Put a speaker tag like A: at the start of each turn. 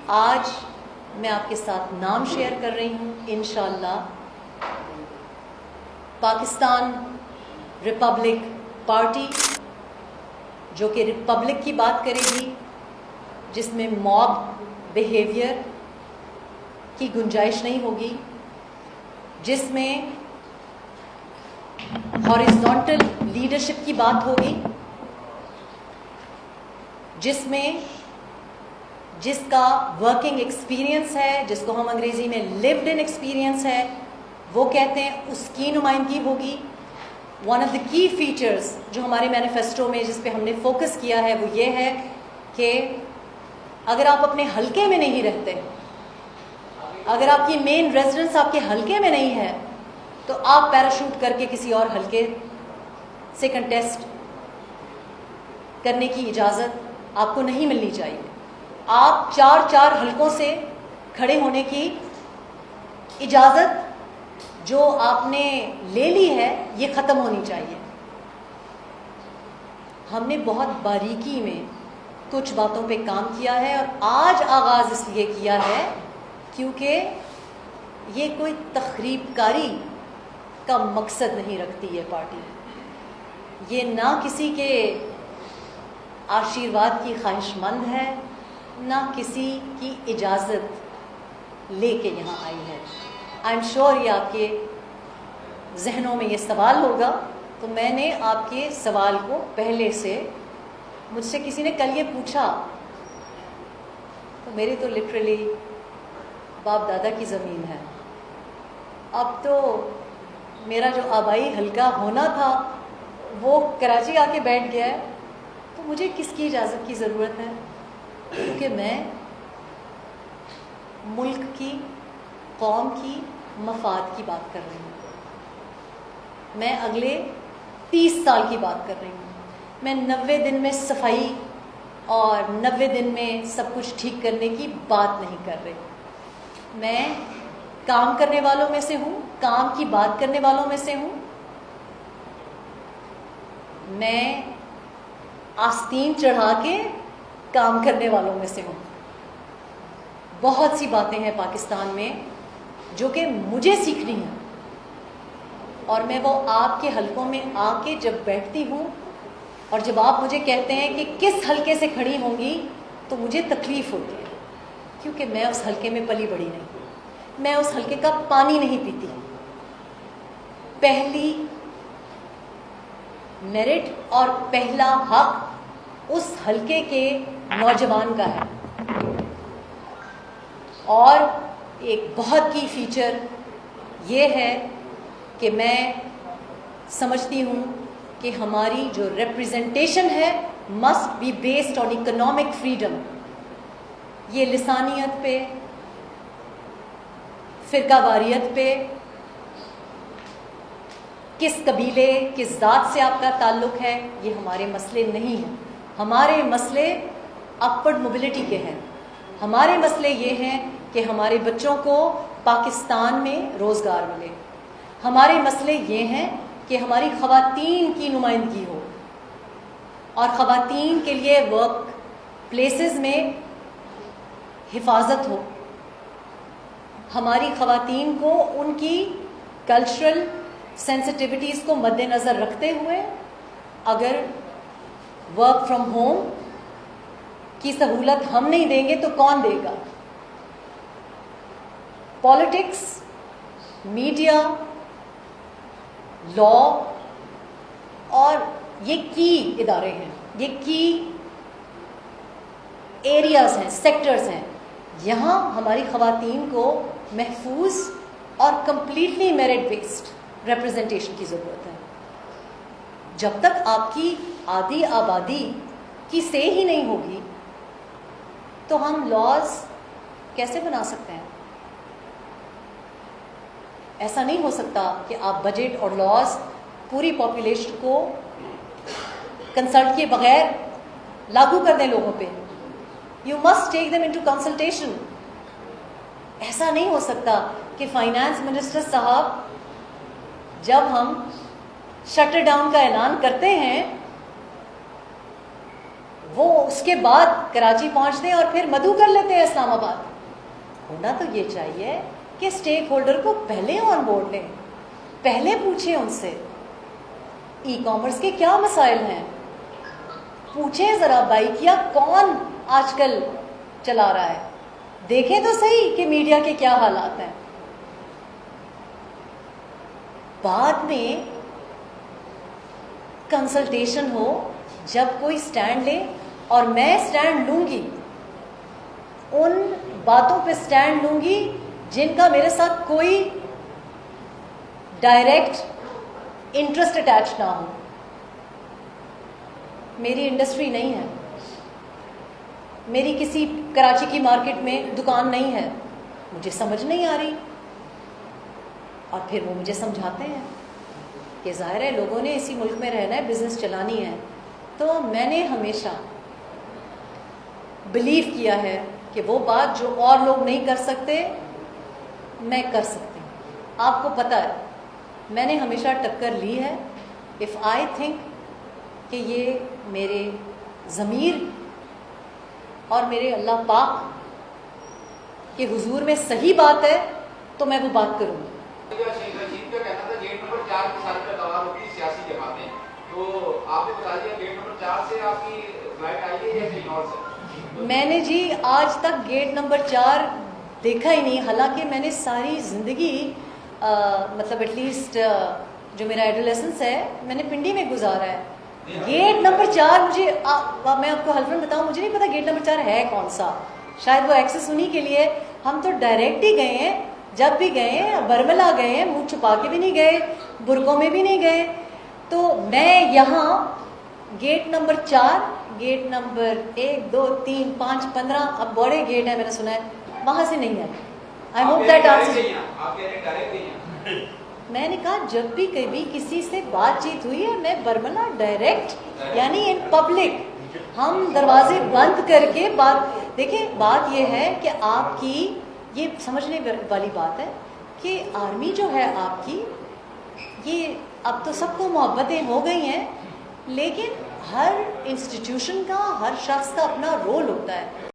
A: آج میں آپ کے ساتھ نام شیئر کر رہی ہوں. انشاءاللہ پاکستان ریپبلک پارٹی جو کہ ریپبلک کی بات کرے گی، جس میں موب بیہیویئر کی گنجائش نہیں ہوگی، جس میں ہاریزونٹل لیڈرشپ کی بات ہوگی، جس کا ورکنگ ایکسپیرینس ہے، جس کو ہم انگریزی میں لیوڈ ان ایکسپیرینس ہے، وہ کہتے ہیں، اس کی نمائندگی ہوگی. ون آف دا کی فیچرز جو ہمارے مینیفیسٹو میں جس پہ ہم نے فوکس کیا ہے وہ یہ ہے کہ اگر آپ اپنے حلقے میں نہیں رہتے، اگر آپ کی مین ریزیڈنس آپ کے حلقے میں نہیں ہے، تو آپ پیراشوٹ کر کے کسی اور حلقے سے کنٹیسٹ کرنے کی اجازت آپ کو نہیں ملنی چاہیے. آپ چار حلقوں سے کھڑے ہونے کی اجازت جو آپ نے لے لی ہے یہ ختم ہونی چاہیے. ہم نے بہت باریکی میں کچھ باتوں پہ کام کیا ہے، اور آج آغاز اس لیے کیا ہے کیونکہ یہ کوئی تخریب کاری کا مقصد نہیں رکھتی ہے پارٹی. یہ نہ کسی کے آشیرواد کی خواہش مند ہے، نہ کسی کی اجازت لے کے یہاں آئی ہے. آئی ایم شیور یہ آپ کے ذہنوں میں یہ سوال ہوگا، تو میں نے آپ کے سوال کو پہلے سے، مجھ سے کسی نے کل یہ پوچھا تو میری تو لٹرلی باپ دادا کی زمین ہے. اب تو میرا جو آبائی حلقہ ہونا تھا وہ کراچی آ کے بیٹھ گیا ہے، تو مجھے کس کی اجازت کی ضرورت ہے؟ کیونکہ میں ملک کی، قوم کی مفاد کی بات کر رہی ہوں. میں اگلے 30 سال کی بات کر رہی ہوں. میں 90 دن میں صفائی اور 90 دن میں سب کچھ ٹھیک کرنے کی بات نہیں کر رہی. میں کام کرنے والوں میں سے ہوں، کام کی بات کرنے والوں میں سے ہوں. میں آستین چڑھا کے کام کرنے والوں میں سے ہوں. بہت سی باتیں ہیں پاکستان میں جو کہ مجھے سیکھنی ہیں، اور میں وہ آپ کے حلقوں میں آ کے جب بیٹھتی ہوں اور جب آپ مجھے کہتے ہیں کہ کس حلقے سے کھڑی ہوں گی تو مجھے تکلیف ہوتی ہے، کیونکہ میں اس حلقے میں پلی بڑھی نہیں، میں اس حلقے کا پانی نہیں پیتی. پہلی میرٹ اور پہلا حق اس حلقے کے نوجوان کا ہے. اور ایک بہت کی فیچر یہ ہے کہ میں سمجھتی ہوں کہ ہماری جو ریپریزنٹیشن ہے must be based on economic freedom. یہ لسانیت پہ، فرقہ واریت پہ، کس قبیلے کس ذات سے آپ کا تعلق ہے، یہ ہمارے مسئلے نہیں ہیں. ہمارے مسئلے اپورڈ موبلٹی کے ہیں. ہمارے مسئلے یہ ہیں کہ ہمارے بچوں کو پاکستان میں روزگار ملے. ہمارے مسئلے یہ ہیں کہ ہماری خواتین کی نمائندگی ہو اور خواتین کے لیے ورک پلیسز میں حفاظت ہو. ہماری خواتین کو ان کی کلچرل سینسٹیوٹیز کو مد نظر رکھتے ہوئے اگر ورک فرام ہوم کی سہولت ہم نہیں دیں گے تو کون دے گا؟ پالیٹکس، میڈیا، لا اور یہ کی ادارے ہیں، یہ کی ایریاز ہیں، سیکٹرز ہیں. یہاں ہماری خواتین کو محفوظ اور کمپلیٹلی میرٹ بیسڈ ریپرزنٹیشن کی ضرورت ہے. جب تک آپ کی آدھی آبادی کی سے ہی نہیں ہوگی تو ہم لاز کیسے بنا سکتے ہیں؟ ایسا نہیں ہو سکتا کہ آپ بجٹ اور لاز پوری پاپولیشن کو کنسلٹ کیے بغیر لاگو کر دیں لوگوں پہ. You must take them into consultation. ایسا نہیں ہو سکتا کہ فائنانس منسٹر صاحب جب ہم شٹر ڈاؤن کا اعلان کرتے ہیں وہ اس کے بعد کراچی پہنچتے ہیں اور پھر مدعو کر لیتے ہیں اسلام آباد. ہونا تو یہ چاہیے کہ اسٹیک ہولڈر کو پہلے آن بورڈ لیں, پہلے پوچھیں ان سے ای کامرس کے کیا مسائل ہیں, پوچھیں ذرا بائکیا کون آج کل چلا رہا ہے, دیکھیں تو صحیح کہ میڈیا کے کیا حالات ہیں. بعد میں کنسلٹیشن ہو, جب کوئی سٹینڈ لے, اور میں سٹینڈ لوں گی, ان باتوں پہ سٹینڈ لوں گی جن کا میرے ساتھ کوئی ڈائریکٹ انٹرسٹ اٹیچ نہ ہو. میری انڈسٹری نہیں ہے, میری کسی کراچی کی مارکیٹ میں دکان نہیں ہے, مجھے سمجھ نہیں آ رہی, اور پھر وہ مجھے سمجھاتے ہیں کہ ظاہر ہے لوگوں نے اسی ملک میں رہنا ہے, بزنس چلانی ہے. تو میں نے ہمیشہ بلیو کیا ہے کہ وہ بات جو اور لوگ نہیں کر سکتے میں کر سکتی ہوں. آپ کو پتہ ہے میں نے ہمیشہ ٹکر لی ہے. اف آئی تھنک کہ یہ میرے ضمیر اور میرے اللہ پاک کے حضور میں صحیح بات ہے تو میں وہ بات کروں گی.
B: کا کہنا تھا گیٹ نمبر 4 کی ساری پیداوار ہوتی ہے سیاسی جماعتیں, تو آپ نے بتا دیا گیٹ نمبر 4 سے آپ کی فلائٹ آئی ہے یا کہیں اور سے؟
A: میں نے جی آج تک گیٹ نمبر 4 دیکھا ہی نہیں, حالانکہ میں نے ساری زندگی مطلب ایٹ لیسٹ جو میرا ایڈولیسنس ہے میں نے پنڈی میں گزارا ہے. گیٹ نمبر 4 مجھے میں آپ کو حلفاً بتاؤں مجھے نہیں پتا گیٹ نمبر 4 ہے کون سا. شاید وہ ایکسیس انہی کے لیے. ہم تو ڈائریکٹ ہی گئے ہیں, جب بھی گئے ہیں برملا گئے ہیں, منہ چھپا کے بھی نہیں گئے, برقعوں میں بھی نہیں گئے. تو میں یہاں گیٹ نمبر 4, گیٹ نمبر 1 2 3 5 15 اب بڑے گیٹ ہیں میں نے سنا ہے, وہاں سے نہیں ہے. آئی ہوپ دیٹ میں نے کہا جب بھی کبھی کسی سے بات چیت ہوئی ہے میں برملا ڈائریکٹ یعنی ان پبلک, ہم دروازے بند کر کے بات. دیکھیں بات یہ ہے کہ آپ کی یہ سمجھنے والی بات ہے کہ آرمی جو ہے آپ کی, یہ اب تو سب کو محبتیں ہو گئی ہیں, لیکن ہر انسٹیٹیوشن کا, ہر شخص کا اپنا رول ہوتا ہے.